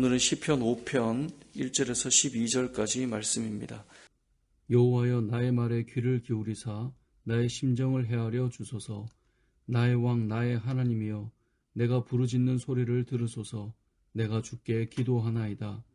오늘은 시편 5편 1절에서 12절까지 말씀입니다. 여호와여 나의 말에 귀를 기울이사 나의 심정을 헤아려 주소서. 나의 왕 나의 하나님이여 내가 부르짖는 소리를 들으소서. 내가 주께 기도하나이다.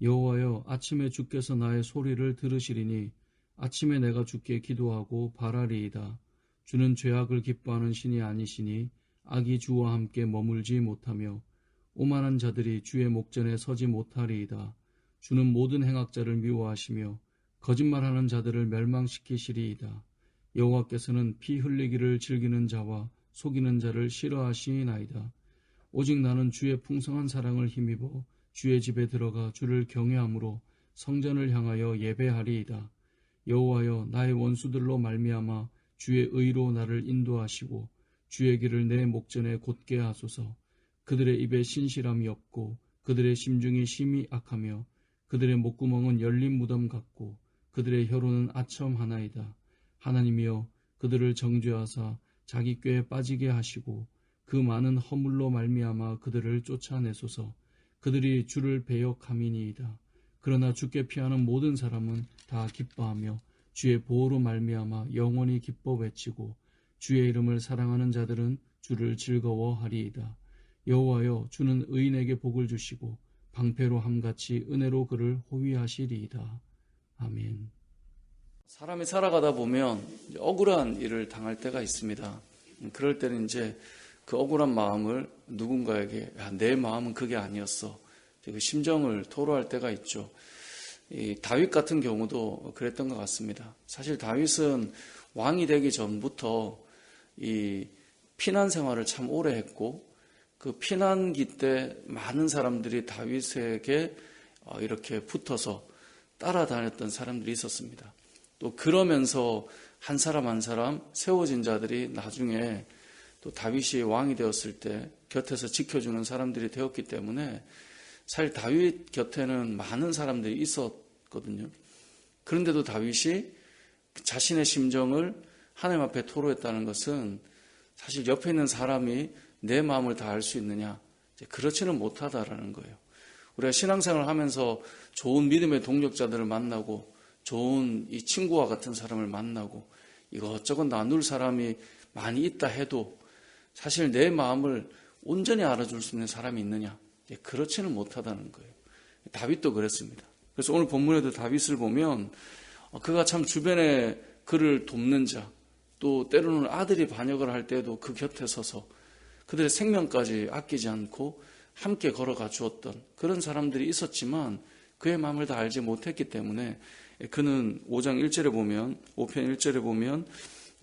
여호와여 아침에 주께서 나의 소리를 들으시리니 아침에 내가 주께 기도하고 바라리이다. 주는 죄악을 기뻐하는 신이 아니시니 악이 주와 함께 머물지 못하며 오만한 자들이 주의 목전에 서지 못하리이다. 주는 모든 행악자를 미워하시며 거짓말하는 자들을 멸망시키시리이다. 여호와께서는 피 흘리기를 즐기는 자와 속이는 자를 싫어하시나이다. 오직 나는 주의 풍성한 사랑을 힘입어 주의 집에 들어가 주를 경외함으로 성전을 향하여 예배하리이다. 여호와여 나의 원수들로 말미암아 주의 의로 나를 인도하시고 주의 길을 내 목전에 곧게 하소서. 그들의 입에 신실함이 없고 그들의 심중이 심히 악하며 그들의 목구멍은 열린 무덤 같고 그들의 혀로는 아첨하나이다. 하나님이여 그들을 정죄하사 자기 꾀에 빠지게 하시고 그 많은 허물로 말미암아 그들을 쫓아내소서. 그들이 주를 배역함이니이다. 그러나 주께 피하는 모든 사람은 다 기뻐하며 주의 보호로 말미암아 영원히 기뻐 외치고 주의 이름을 사랑하는 자들은 주를 즐거워하리이다. 여호와여 주는 의인에게 복을 주시고 방패로 함같이 은혜로 그를 호위하시리이다. 아멘. 사람이 살아가다 보면 억울한 일을 당할 때가 있습니다. 그럴 때는 이제 그 억울한 마음을 누군가에게 내 마음은 그게 아니었어. 그 심정을 토로할 때가 있죠. 이 다윗 같은 경우도 그랬던 것 같습니다. 사실 다윗은 왕이 되기 전부터 이 피난 생활을 참 오래 했고 그 피난기 때 많은 사람들이 다윗에게 이렇게 붙어서 따라다녔던 사람들이 있었습니다. 또 그러면서 한 사람 한 사람 세워진 자들이 나중에 또 다윗이 왕이 되었을 때 곁에서 지켜주는 사람들이 되었기 때문에 사실 다윗 곁에는 많은 사람들이 있었거든요. 그런데도 다윗이 자신의 심정을 하나님 앞에 토로했다는 것은 사실 옆에 있는 사람이 내 마음을 다 알 수 있느냐? 그렇지는 못하다라는 거예요. 우리가 신앙생활을 하면서 좋은 믿음의 동력자들을 만나고 좋은 이 친구와 같은 사람을 만나고 이것저것 나눌 사람이 많이 있다 해도 사실 내 마음을 온전히 알아줄 수 있는 사람이 있느냐? 그렇지는 못하다는 거예요. 다윗도 그랬습니다. 그래서 오늘 본문에도 다윗을 보면 그가 참 주변에 그를 돕는 자, 또 때로는 아들이 반역을 할 때도 그 곁에 서서 그들의 생명까지 아끼지 않고 함께 걸어가 주었던 그런 사람들이 있었지만 그의 마음을 다 알지 못했기 때문에 그는 5장 1절에 보면 5편 1절에 보면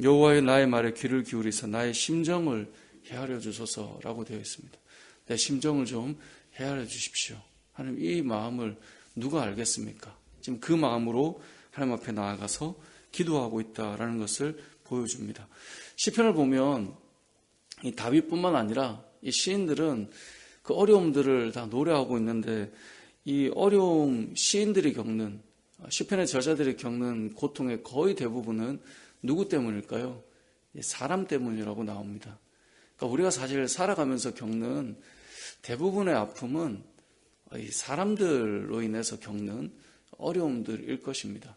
여호와의 나의 말에 귀를 기울이사 나의 심정을 헤아려 주소서라고 되어 있습니다. 내 심정을 좀 헤아려 주십시오. 하나님 이 마음을 누가 알겠습니까? 지금 그 마음으로 하나님 앞에 나아가서 기도하고 있다라는 것을 보여줍니다. 시편을 보면 이 다윗뿐만 아니라 이 시인들은 그 어려움들을 다 노래하고 있는데 이 어려움 시인들이 겪는 시편의 저자들이 겪는 고통의 거의 대부분은 누구 때문일까요? 사람 때문이라고 나옵니다. 그러니까 우리가 사실 살아가면서 겪는 대부분의 아픔은 이 사람들로 인해서 겪는 어려움들일 것입니다.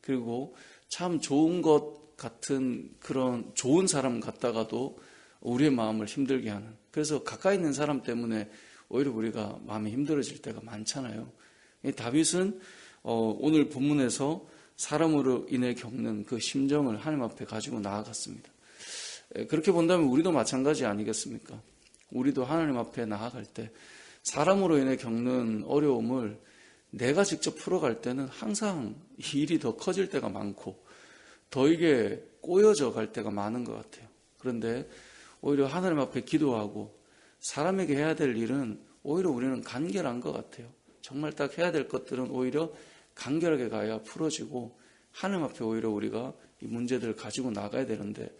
그리고 참 좋은 것 같은 그런 좋은 사람 같다가도 우리의 마음을 힘들게 하는, 그래서 가까이 있는 사람 때문에 오히려 우리가 마음이 힘들어질 때가 많잖아요. 다윗은 오늘 본문에서 사람으로 인해 겪는 그 심정을 하나님 앞에 가지고 나아갔습니다. 그렇게 본다면 우리도 마찬가지 아니겠습니까? 우리도 하나님 앞에 나아갈 때 사람으로 인해 겪는 어려움을 내가 직접 풀어갈 때는 항상 일이 더 커질 때가 많고 더 이게 꼬여져 갈 때가 많은 것 같아요. 그런데 오히려 하나님 앞에 기도하고 사람에게 해야 될 일은 오히려 우리는 간결한 것 같아요. 정말 딱 해야 될 것들은 오히려 간결하게 가야 풀어지고 하나님 앞에 오히려 우리가 이 문제들을 가지고 나가야 되는데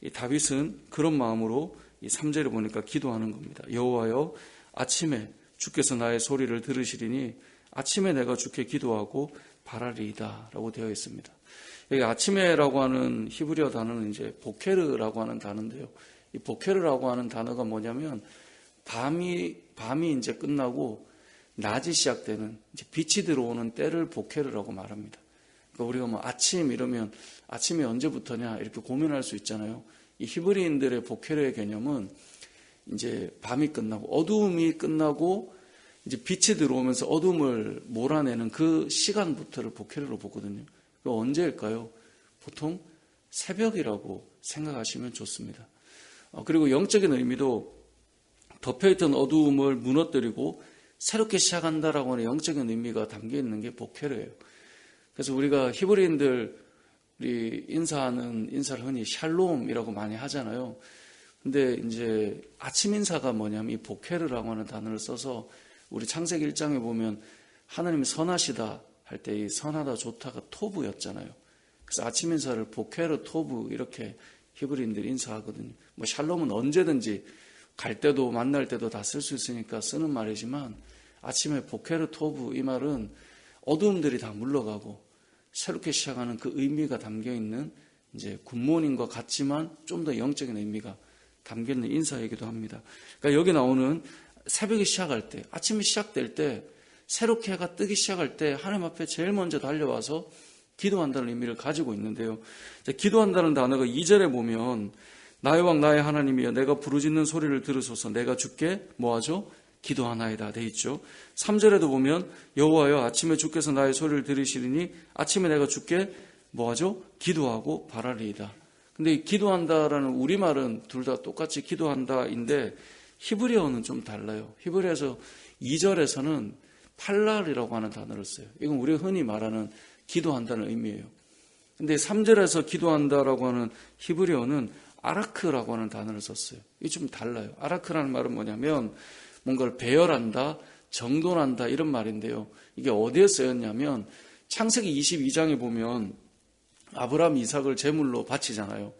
이 다윗은 그런 마음으로 이 3절에 보니까 기도하는 겁니다. 여호와여 아침에 주께서 나의 소리를 들으시리니 아침에 내가 주께 기도하고 바라리이다 라고 되어 있습니다. 여기 아침에라고 하는 히브리어 단어는 이제 보케르라고 하는 단어인데요. 이 보케르라고 하는 단어가 뭐냐면 밤이 이제 끝나고 낮이 시작되는 이제 빛이 들어오는 때를 보케르라고 말합니다. 그러니까 우리가 뭐 아침 이러면 아침이 언제부터냐 이렇게 고민할 수 있잖아요. 이 히브리인들의 보케르의 개념은 이제 밤이 끝나고 어두움이 끝나고 이제 빛이 들어오면서 어둠을 몰아내는 그 시간부터를 보케르로 보거든요. 그 언제일까요? 보통 새벽이라고 생각하시면 좋습니다. 그리고 영적인 의미도 덮여있던 어두움을 무너뜨리고 새롭게 시작한다라고 하는 영적인 의미가 담겨 있는 게 보케르예요. 그래서 우리가 히브리인들이 인사하는 인사를 흔히 샬롬이라고 많이 하잖아요. 근데 이제 아침 인사가 뭐냐면 이 보케르라고 하는 단어를 써서 우리 창세기 1장에 보면 하나님이 선하시다 할 때 이 선하다 좋다가 토브였잖아요. 그래서 아침 인사를 보케르 토브 이렇게 히브리인들이 인사하거든요. 뭐 샬롬은 언제든지 갈 때도 만날 때도 다 쓸 수 있으니까 쓰는 말이지만 아침에 보케르 토브 이 말은 어두움들이 다 물러가고 새롭게 시작하는 그 의미가 담겨 있는 이제 굿모닝과 같지만 좀 더 영적인 의미가 담겨 있는 인사이기도 합니다. 그러니까 여기 나오는 새벽이 시작할 때, 아침이 시작될 때, 새롭게 해가 뜨기 시작할 때 하나님 앞에 제일 먼저 달려와서 기도한다는 의미를 가지고 있는데요. 기도한다는 단어가 2절에 보면 나의 왕 나의 하나님이여 내가 부르짖는 소리를 들으소서 내가 주께 뭐하죠? 기도하나이다 돼 있죠. 3절에도 보면 여호와여 아침에 주께서 나의 소리를 들으시리니 아침에 내가 주께 뭐하죠? 기도하고 바라리이다. 근데 이 기도한다라는 우리말은 둘 다 똑같이 기도한다인데 히브리어는 좀 달라요. 히브리어에서 2절에서는 팔랄이라고 하는 단어를 써요. 이건 우리가 흔히 말하는 기도한다는 의미예요. 근데 3절에서 기도한다라고 하는 히브리어는 아라크라고 하는 단어를 썼어요. 이게 좀 달라요. 아라크라는 말은 뭐냐면 뭔가를 배열한다, 정돈한다 이런 말인데요. 이게 어디에 쓰였냐면 창세기 22장에 보면 아브라함 이삭을 제물로 바치잖아요.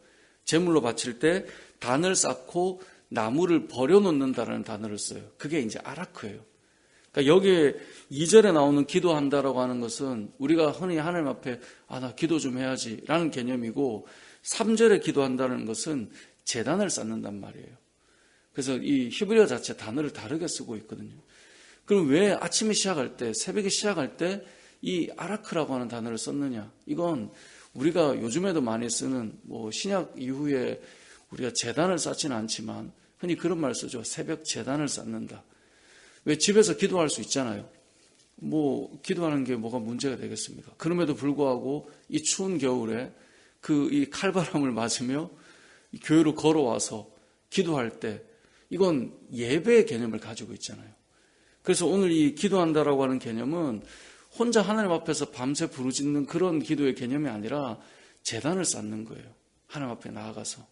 제물로 바칠 때 단을 쌓고 나무를 버려놓는다라는 단어를 써요. 그게 이제 아라크예요. 그러니까 여기에 2절에 나오는 기도한다라고 하는 것은 우리가 흔히 하나님 앞에 나 기도 좀 해야지 라는 개념이고 3절에 기도한다는 것은 제단을 쌓는단 말이에요. 그래서 이 히브리어 자체 단어를 다르게 쓰고 있거든요. 그럼 왜 아침에 시작할 때, 새벽에 시작할 때 이 아라크라고 하는 단어를 썼느냐? 이건 우리가 요즘에도 많이 쓰는 뭐 신약 이후에 우리가 제단을 쌓지는 않지만 흔히 그런 말 쓰죠. 새벽 제단을 쌓는다. 왜 집에서 기도할 수 있잖아요. 뭐 기도하는 게 뭐가 문제가 되겠습니까? 그럼에도 불구하고 이 추운 겨울에 이 칼바람을 맞으며 교회로 걸어와서 기도할 때 이건 예배의 개념을 가지고 있잖아요. 그래서 오늘 이 기도한다라고 하는 개념은 혼자 하나님 앞에서 밤새 부르짖는 그런 기도의 개념이 아니라 제단을 쌓는 거예요. 하나님 앞에 나아가서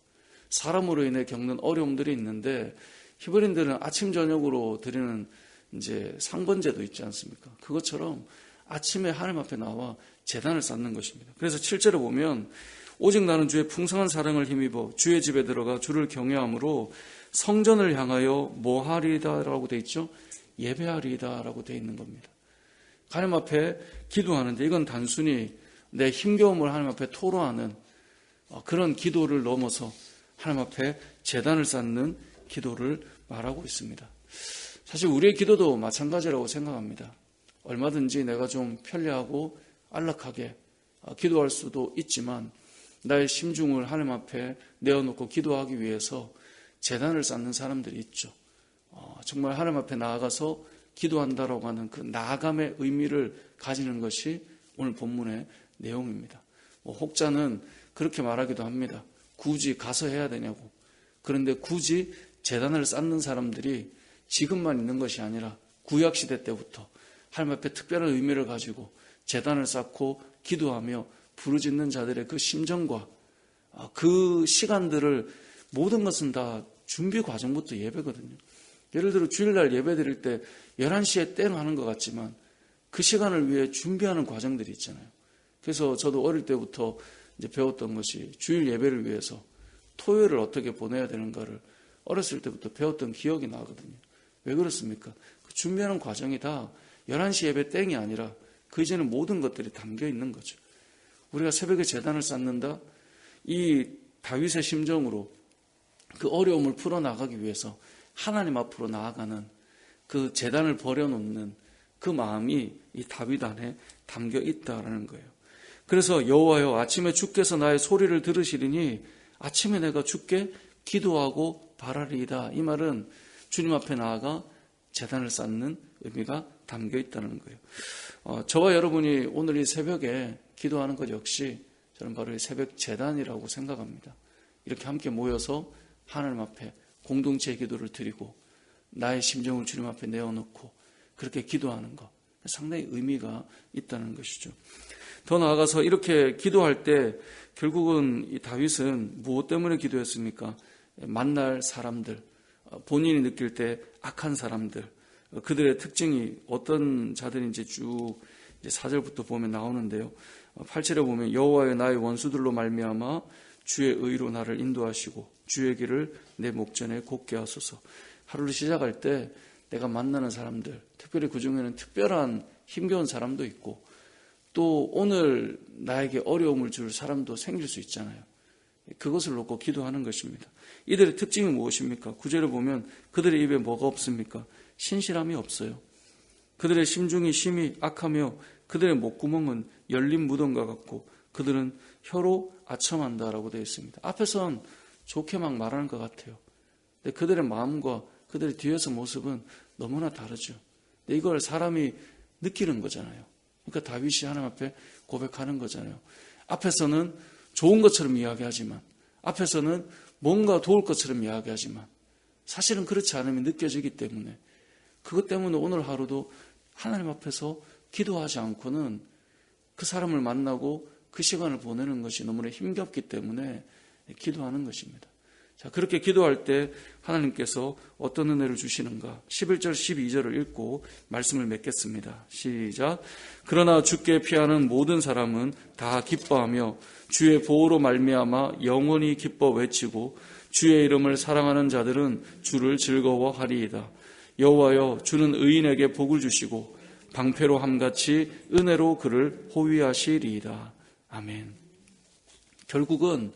사람으로 인해 겪는 어려움들이 있는데 히브리인들은 아침 저녁으로 드리는 이제 상번제도 있지 않습니까? 그것처럼 아침에 하나님 앞에 나와 제단을 쌓는 것입니다. 그래서 7절에 보면 오직 나는 주의 풍성한 사랑을 힘입어 주의 집에 들어가 주를 경외함으로 성전을 향하여 뭐하리다라고 돼 있죠? 예배하리다라고 돼 있는 겁니다. 하나님 앞에 기도하는데 이건 단순히 내 힘겨움을 하나님 앞에 토로하는 그런 기도를 넘어서 하나님 앞에 제단을 쌓는 기도를 말하고 있습니다. 사실 우리의 기도도 마찬가지라고 생각합니다. 얼마든지 내가 좀 편리하고 안락하게 기도할 수도 있지만 나의 심중을 하나님 앞에 내어놓고 기도하기 위해서 제단을 쌓는 사람들이 있죠. 정말 하나님 앞에 나아가서 기도한다라고 하는 그 나아감의 의미를 가지는 것이 오늘 본문의 내용입니다. 혹자는 그렇게 말하기도 합니다. 굳이 가서 해야 되냐고. 그런데 굳이 제단을 쌓는 사람들이 지금만 있는 것이 아니라 구약시대 때부터 하나님 앞에 특별한 의미를 가지고 제단을 쌓고 기도하며 부르짖는 자들의 그 심정과 그 시간들을 모든 것은 다 준비 과정부터 예배거든요. 예를 들어 주일날 예배 드릴 때 11시에 땡 하는 것 같지만 그 시간을 위해 준비하는 과정들이 있잖아요. 그래서 저도 어릴 때부터 이제 배웠던 것이 주일 예배를 위해서 토요일을 어떻게 보내야 되는가를 어렸을 때부터 배웠던 기억이 나거든요. 왜 그렇습니까? 그 준비하는 과정이 다 11시 예배 땡이 아니라 그 이제는 모든 것들이 담겨 있는 거죠. 우리가 새벽에 제단을 쌓는다? 이 다윗의 심정으로 그 어려움을 풀어나가기 위해서 하나님 앞으로 나아가는 그 제단을 버려놓는 그 마음이 이 다윗 안에 담겨 있다라는 거예요. 그래서 여호와여 아침에 주께서 나의 소리를 들으시리니 아침에 내가 주께 기도하고 바라리이다. 이 말은 주님 앞에 나아가 제단을 쌓는 의미가 담겨 있다는 거예요. 저와 여러분이 오늘 이 새벽에 기도하는 것 역시 저는 바로 이 새벽 제단이라고 생각합니다. 이렇게 함께 모여서 하나님 앞에 공동체 기도를 드리고 나의 심정을 주님 앞에 내어놓고 그렇게 기도하는 것 상당히 의미가 있다는 것이죠. 더 나아가서 이렇게 기도할 때 결국은 이 다윗은 무엇 때문에 기도했습니까? 만날 사람들, 본인이 느낄 때 악한 사람들, 그들의 특징이 어떤 자들인지 쭉 4절부터 보면 나오는데요. 8절에 보면 여호와여 나의 원수들로 말미암아 주의 의로 나를 인도하시고 주의 길을 내 목전에 곱게 하소서. 하루를 시작할 때 내가 만나는 사람들, 특별히 그중에는 특별한 힘겨운 사람도 있고 또 오늘 나에게 어려움을 줄 사람도 생길 수 있잖아요. 그것을 놓고 기도하는 것입니다. 이들의 특징이 무엇입니까? 9절에 보면 그들의 입에 뭐가 없습니까? 신실함이 없어요. 그들의 심중이 심히 악하며 그들의 목구멍은 열린 무덤과 같고 그들은 혀로 아첨한다라고 되어 있습니다. 앞에선 좋게 막 말하는 것 같아요. 근데 그들의 마음과 그들의 뒤에서 모습은 너무나 다르죠. 근데 이걸 사람이 느끼는 거잖아요. 그러니까 다윗이 하나님 앞에 고백하는 거잖아요. 앞에서는 좋은 것처럼 이야기하지만 앞에서는 뭔가 도울 것처럼 이야기하지만 사실은 그렇지 않으면 느껴지기 때문에 그것 때문에 오늘 하루도 하나님 앞에서 기도하지 않고는 그 사람을 만나고 그 시간을 보내는 것이 너무나 힘겹기 때문에 기도하는 것입니다. 자, 그렇게 기도할 때 하나님께서 어떤 은혜를 주시는가? 11절, 12절을 읽고 말씀을 맺겠습니다. 시작. 그러나 주께 피하는 모든 사람은 다 기뻐하며 주의 보호로 말미암아 영원히 기뻐 외치고 주의 이름을 사랑하는 자들은 주를 즐거워하리이다. 여호와여 주는 의인에게 복을 주시고 방패로 함같이 은혜로 그를 호위하시리이다. 아멘. 결국은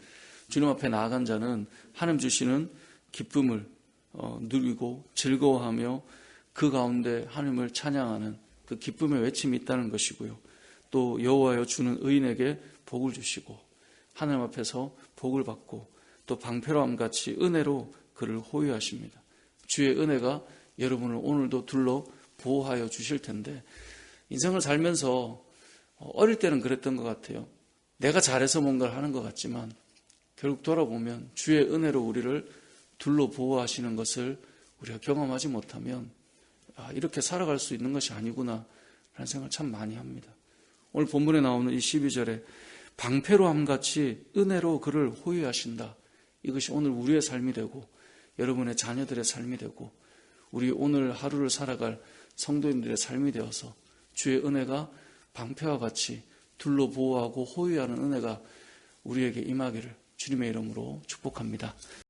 주님 앞에 나아간 자는 하나님 주시는 기쁨을 누리고 즐거워하며 그 가운데 하나님을 찬양하는 그 기쁨의 외침이 있다는 것이고요. 또 여호와여 주는 의인에게 복을 주시고 하나님 앞에서 복을 받고 또 방패로 함같이 은혜로 그를 호위하십니다. 주의 은혜가 여러분을 오늘도 둘러 보호하여 주실 텐데 인생을 살면서 어릴 때는 그랬던 것 같아요. 내가 잘해서 뭔가를 하는 것 같지만 결국 돌아보면 주의 은혜로 우리를 둘러 보호하시는 것을 우리가 경험하지 못하면 이렇게 살아갈 수 있는 것이 아니구나 라는 생각을 참 많이 합니다. 오늘 본문에 나오는 이 12절에 방패로 함같이 은혜로 그를 호위하신다. 이것이 오늘 우리의 삶이 되고 여러분의 자녀들의 삶이 되고 우리 오늘 하루를 살아갈 성도인들의 삶이 되어서 주의 은혜가 방패와 같이 둘러 보호하고 호위하는 은혜가 우리에게 임하기를 주님의 이름으로 축복합니다.